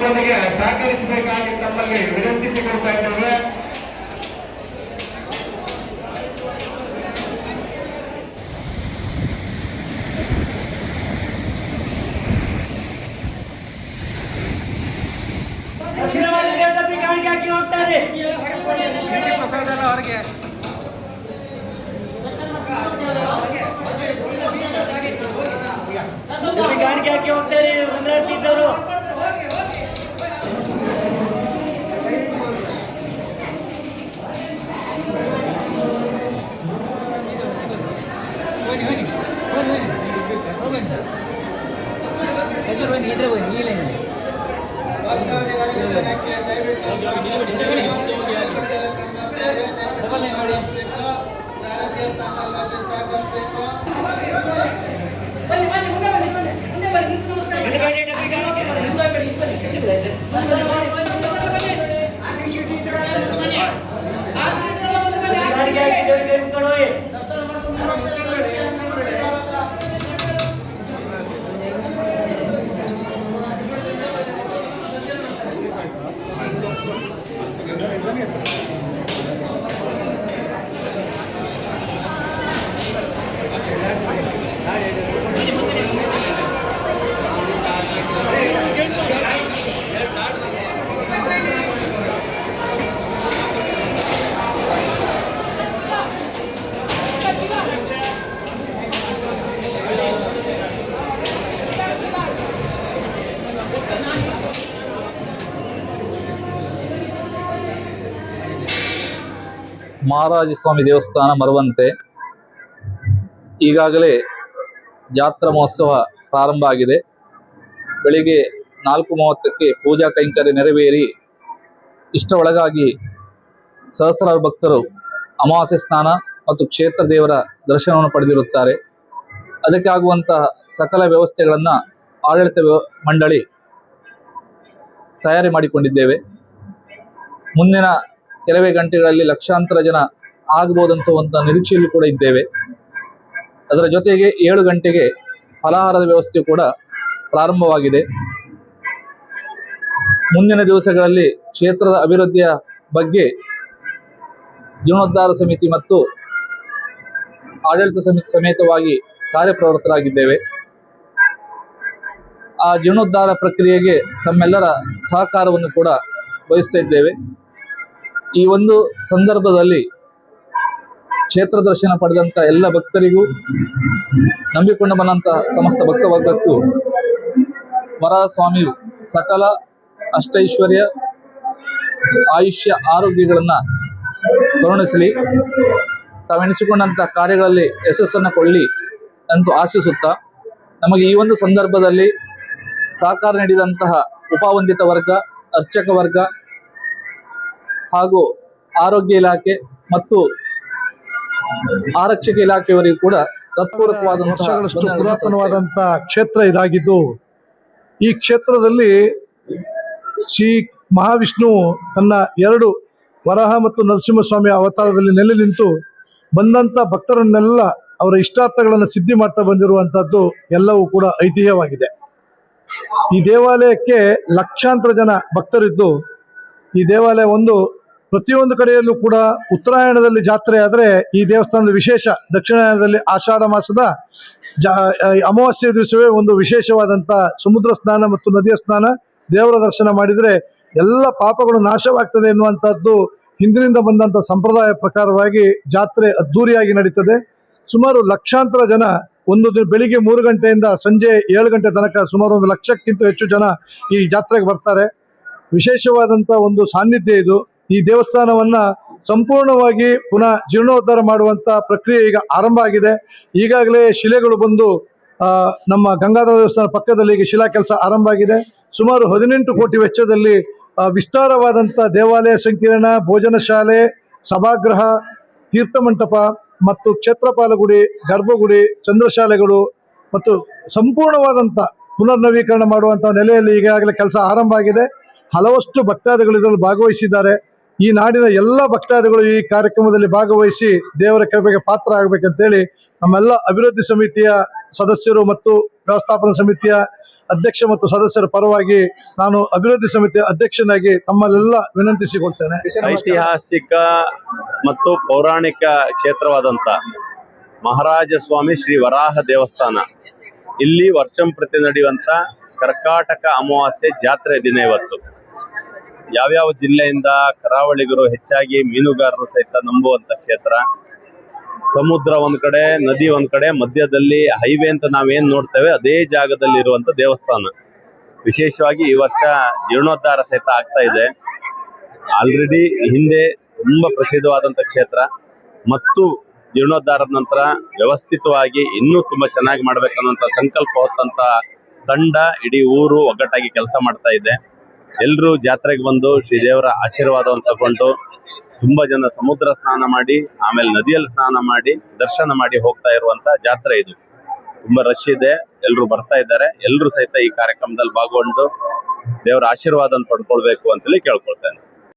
ಸಿಬ್ಬಂದಿಗೆ ಸಹಕರಿಸಬೇಕಾಗಿ ತಮ್ಮಲ್ಲಿ ವಿನಂತಿಸಿಕೊಳ್ತಾ ಇದ್ದೇವೆ. ಮಹಾರಾಜಸ್ವಾಮಿ ದೇವಸ್ಥಾನ ಮರವಂತೆ ಈಗಾಗಲೇ ಜಾತ್ರಾ ಮಹೋತ್ಸವ ಪ್ರಾರಂಭ ಆಗಿದೆ. ಬೆಳಿಗ್ಗೆ 4:30ಕ್ಕೆ ಪೂಜಾ ಕೈಂಕರ್ಯ ನೆರವೇರಿ ಇಷ್ಟ ಒಳಗಾಗಿ ಸಹಸ್ರಾರು ಭಕ್ತರು ಅಮಾವಾಸ್ಯೆ ಸ್ನಾನ ಮತ್ತು ಕ್ಷೇತ್ರ ದೇವರ ದರ್ಶನವನ್ನು ಪಡೆದಿರುತ್ತಾರೆ. ಅದಕ್ಕೆ ಆಗುವಂತಹ ಸಕಲ ವ್ಯವಸ್ಥೆಗಳನ್ನು ಆಡಳಿತ ಮಂಡಳಿ ತಯಾರಿ ಮಾಡಿಕೊಂಡಿದ್ದೇವೆ. ಮುಂದಿನ ಕೆಲವೇ ಗಂಟೆಗಳಲ್ಲಿ ಲಕ್ಷಾಂತರ ಜನ ಆಗಬಹುದಂತ ನಿರೀಕ್ಷೆಯಲ್ಲಿ ಕೂಡ ಇದ್ದೇವೆ. ಅದರ ಜೊತೆಗೆ 7 ಗಂಟೆಗೆ ಫಲಾಹಾರದ ವ್ಯವಸ್ಥೆ ಕೂಡ ಪ್ರಾರಂಭವಾಗಿದೆ. ಮುಂದಿನ ದಿವಸಗಳಲ್ಲಿ ಕ್ಷೇತ್ರದ ಅಭಿವೃದ್ಧಿಯ ಬಗ್ಗೆ ಜೀರ್ಣೋದ್ಧಾರ ಸಮಿತಿ ಮತ್ತು ಆಡಳಿತ ಸಮಿತಿ ಸಮೇತವಾಗಿ ಕಾರ್ಯಪ್ರವೃತ್ತರಾಗಿದ್ದೇವೆ. ಆ ಜೀರ್ಣೋದ್ಧಾರ ಪ್ರಕ್ರಿಯೆಗೆ ತಮ್ಮೆಲ್ಲರ ಸಹಕಾರವನ್ನು ಕೂಡ ಬಯಸ್ತಾ ಇದ್ದೇವೆ. ಈ ಒಂದು ಸಂದರ್ಭದಲ್ಲಿ ಕ್ಷೇತ್ರ ದರ್ಶನ ಪಡೆದಂಥ ಎಲ್ಲ ಭಕ್ತರಿಗೂ, ನಂಬಿಕೊಂಡು ಬಂದಂತಹ ಸಮಸ್ತ ಭಕ್ತವರ್ಗಕ್ಕೂ ವರಸ್ವಾಮಿಯು ಸಕಲ ಅಷ್ಟೈಶ್ವರ್ಯ, ಆಯುಷ್ಯ, ಆರೋಗ್ಯಗಳನ್ನು ಕರುಣಿಸಲಿ, ತಾವೆಣಿಸಿಕೊಂಡಂಥ ಕಾರ್ಯಗಳಲ್ಲಿ ಯಶಸ್ಸನ್ನು ಕೊಳ್ಳಿ ಅಂತೂ ಆಶಿಸುತ್ತಾ, ನಮಗೆ ಈ ಒಂದು ಸಂದರ್ಭದಲ್ಲಿ ಸಹಕಾರ ನೀಡಿದಂತಹ ಉಪವಂದಿತ ವರ್ಗ, ಅರ್ಚಕ ವರ್ಗ ಹಾಗೂ ಆರೋಗ್ಯ ಇಲಾಖೆ ಮತ್ತು ಆರಕ್ಷಕ ಇಲಾಖೆಯವರಿಗೂ ಕೂಡ ವರ್ಷಗಳಷ್ಟು ಪುರಾತನವಾದಂತಹ ಕ್ಷೇತ್ರ ಇದಾಗಿದ್ದು, ಈ ಕ್ಷೇತ್ರದಲ್ಲಿ ಶ್ರೀ ಮಹಾವಿಷ್ಣು ತನ್ನ 2 ವರಾಹ ಮತ್ತು ನರಸಿಂಹಸ್ವಾಮಿ ಅವತಾರದಲ್ಲಿ ನೆಲೆ ನಿಂತು ಬಂದಂಥ ಭಕ್ತರನ್ನೆಲ್ಲ ಅವರ ಇಷ್ಟಾರ್ಥಗಳನ್ನು ಸಿದ್ಧಿ ಮಾಡ್ತಾ ಬಂದಿರುವಂಥದ್ದು ಎಲ್ಲವೂ ಕೂಡ ಐತಿಹ್ಯವಾಗಿದೆ. ಈ ದೇವಾಲಯಕ್ಕೆ ಲಕ್ಷಾಂತರ ಜನ ಭಕ್ತರಿದ್ದು, ಈ ದೇವಾಲಯ ಪ್ರತಿಯೊಂದು ಕಡೆಯಲ್ಲೂ ಕೂಡ ಉತ್ತರಾಯಣದಲ್ಲಿ ಜಾತ್ರೆ ಆದರೆ ಈ ದೇವಸ್ಥಾನದ ವಿಶೇಷ, ದಕ್ಷಿಣಾಯನದಲ್ಲಿ ಆಷಾಢ ಮಾಸದ ಅಮಾವಾಸ್ಯೆ ದಿವಸವೇ ಒಂದು ವಿಶೇಷವಾದಂಥ ಸಮುದ್ರ ಸ್ನಾನ ಮತ್ತು ನದಿಯ ಸ್ನಾನ, ದೇವರ ದರ್ಶನ ಮಾಡಿದರೆ ಎಲ್ಲ ಪಾಪಗಳು ನಾಶವಾಗ್ತದೆ ಎನ್ನುವಂಥದ್ದು ಹಿಂದಿನಿಂದ ಬಂದಂಥ ಸಂಪ್ರದಾಯ ಪ್ರಕಾರವಾಗಿ ಜಾತ್ರೆ ಅದ್ಧೂರಿಯಾಗಿ ನಡೀತದೆ. ಸುಮಾರು ಲಕ್ಷಾಂತರ ಜನ ಬೆಳಿಗ್ಗೆ 3 ಗಂಟೆಯಿಂದ ಸಂಜೆ 7 ಗಂಟೆ ತನಕ ಸುಮಾರು 1 ಲಕ್ಷಕ್ಕಿಂತ ಹೆಚ್ಚು ಜನ ಈ ಜಾತ್ರೆಗೆ ಬರ್ತಾರೆ. ವಿಶೇಷವಾದಂಥ ಒಂದು ಸಾನ್ನಿಧ್ಯ ಇದು. ಈ ದೇವಸ್ಥಾನವನ್ನು ಸಂಪೂರ್ಣವಾಗಿ ಪುನಃ ಜೀರ್ಣೋದ್ಧಾರ ಮಾಡುವಂಥ ಪ್ರಕ್ರಿಯೆ ಈಗ ಆರಂಭ ಆಗಿದೆ. ಈಗಾಗಲೇ ಶಿಲೆಗಳು ಬಂದು ನಮ್ಮ ಗಂಗಾಧರ ದೇವಸ್ಥಾನ ಪಕ್ಕದಲ್ಲಿ ಈಗ ಶಿಲಾ ಕೆಲಸ ಆರಂಭ ಆಗಿದೆ. ಸುಮಾರು 18 ಕೋಟಿ ವೆಚ್ಚದಲ್ಲಿ ವಿಸ್ತಾರವಾದಂಥ ದೇವಾಲಯ ಸಂಕೀರ್ಣ, ಭೋಜನ ಶಾಲೆ, ಸಭಾಗೃಹ, ತೀರ್ಥಮಂಟಪ ಮತ್ತು ಕ್ಷೇತ್ರಪಾಲಗುಡಿ, ಗರ್ಭಗುಡಿ, ಚಂದ್ರಶಾಲೆಗಳು ಮತ್ತು ಸಂಪೂರ್ಣವಾದಂಥ ಪುನರ್ನವೀಕರಣ ಮಾಡುವಂಥ ನೆಲೆಯಲ್ಲಿ ಈಗಾಗಲೇ ಕೆಲಸ ಆರಂಭ ಆಗಿದೆ. ಹಲವಷ್ಟು ಭಕ್ತಾದಿಗಳು ಇದರಲ್ಲಿ ಭಾಗವಹಿಸಿದ್ದಾರೆ. ಈ ನಾಡಿನ ಎಲ್ಲ ಭಕ್ತಾದಿಗಳು ಈ ಕಾರ್ಯಕ್ರಮದಲ್ಲಿ ಭಾಗವಹಿಸಿ ದೇವರ ಕೃಪೆಗೆ ಪಾತ್ರ ಆಗಬೇಕಂತೇಳಿ ನಮ್ಮೆಲ್ಲ ಅಭಿವೃದ್ಧಿ ಸಮಿತಿಯ ಸದಸ್ಯರು ಮತ್ತು ವ್ಯವಸ್ಥಾಪನಾ ಸಮಿತಿಯ ಅಧ್ಯಕ್ಷ ಮತ್ತು ಸದಸ್ಯರ ಪರವಾಗಿ ನಾನು ಅಭಿವೃದ್ಧಿ ಸಮಿತಿಯ ಅಧ್ಯಕ್ಷನಾಗಿ ತಮ್ಮಲ್ಲೆಲ್ಲ ವಿನಂತಿಸಿಕೊಳ್ತೇನೆ. ಐತಿಹಾಸಿಕ ಮತ್ತು ಪೌರಾಣಿಕ ಕ್ಷೇತ್ರವಾದಂಥ ಮಹಾರಾಜ ಸ್ವಾಮಿ ಶ್ರೀ ವರಾಹ ದೇವಸ್ಥಾನ, ಇಲ್ಲಿ ವರ್ಷಂಪ್ರತಿ ನಡೆಯುವಂಥ ಕರ್ಕಾಟಕ ಅಮಾವಾಸ್ಯೆ ಜಾತ್ರೆ ದಿನ ಇವತ್ತು. ಯಾವ್ಯಾವ ಜಿಲ್ಲೆಯಿಂದ ಕರಾವಳಿಗರು, ಹೆಚ್ಚಾಗಿ ಮೀನುಗಾರರು ಸಹಿತ ನಂಬುವಂಥ ಕ್ಷೇತ್ರ. ಸಮುದ್ರ ಒಂದ್ ಕಡೆ, ನದಿ ಒಂದ್ ಕಡೆ, ಮಧ್ಯದಲ್ಲಿ ಹೈವೇ ಅಂತ ನಾವೇನ್ ನೋಡ್ತೇವೆ ಅದೇ ಜಾಗದಲ್ಲಿ ಇರುವಂತ ದೇವಸ್ಥಾನ. ವಿಶೇಷವಾಗಿ ಈ ವರ್ಷ ಜೀರ್ಣೋದ್ಧಾರ ಸಹಿತ ಆಗ್ತಾ ಇದೆ. ಆಲ್ರೆಡಿ ಹಿಂದೆ ತುಂಬಾ ಪ್ರಸಿದ್ಧವಾದಂತ ಕ್ಷೇತ್ರ ಮತ್ತು ಜೀರ್ಣೋದ್ಧಾರದ ನಂತರ ವ್ಯವಸ್ಥಿತವಾಗಿ ಇನ್ನೂ ತುಂಬಾ ಚೆನ್ನಾಗಿ ಮಾಡ್ಬೇಕನ್ನುವಂತ ಸಂಕಲ್ಪ ಹೊತ್ತಂತ ತಂಡ ಇಡೀ ಊರು ಒಗ್ಗಟ್ಟಾಗಿ ಕೆಲಸ ಮಾಡ್ತಾ ಇದೆ. ಎಲ್ಲರೂ ಜಾತ್ರೆಗೆ ಬಂದು ಶ್ರೀದೇವರ ಆಶೀರ್ವಾದವನ್ನು ತಗೊಂಡು ತುಂಬಾ ಜನ ಸಮುದ್ರ ಸ್ನಾನ ಮಾಡಿ, ಆಮೇಲೆ ನದಿಯಲ್ಲಿ ಸ್ನಾನ ಮಾಡಿ, ದರ್ಶನ ಮಾಡಿ ಹೋಗ್ತಾ ಇರುವಂತ ಜಾತ್ರೆ ಇದು. ತುಂಬಾ ರಶ್ ಇದೆ, ಎಲ್ಲರೂ ಬರ್ತಾ ಇದ್ದಾರೆ. ಎಲ್ಲರೂ ಸಹಿತ ಈ ಕಾರ್ಯಕ್ರಮದಲ್ಲಿ ಭಾಗಗೊಂಡು ದೇವರ ಆಶೀರ್ವಾದ ಪಡ್ಕೊಳ್ಬೇಕು ಅಂತೇಳಿ ಕೇಳ್ಕೊಳ್ತೇನೆ.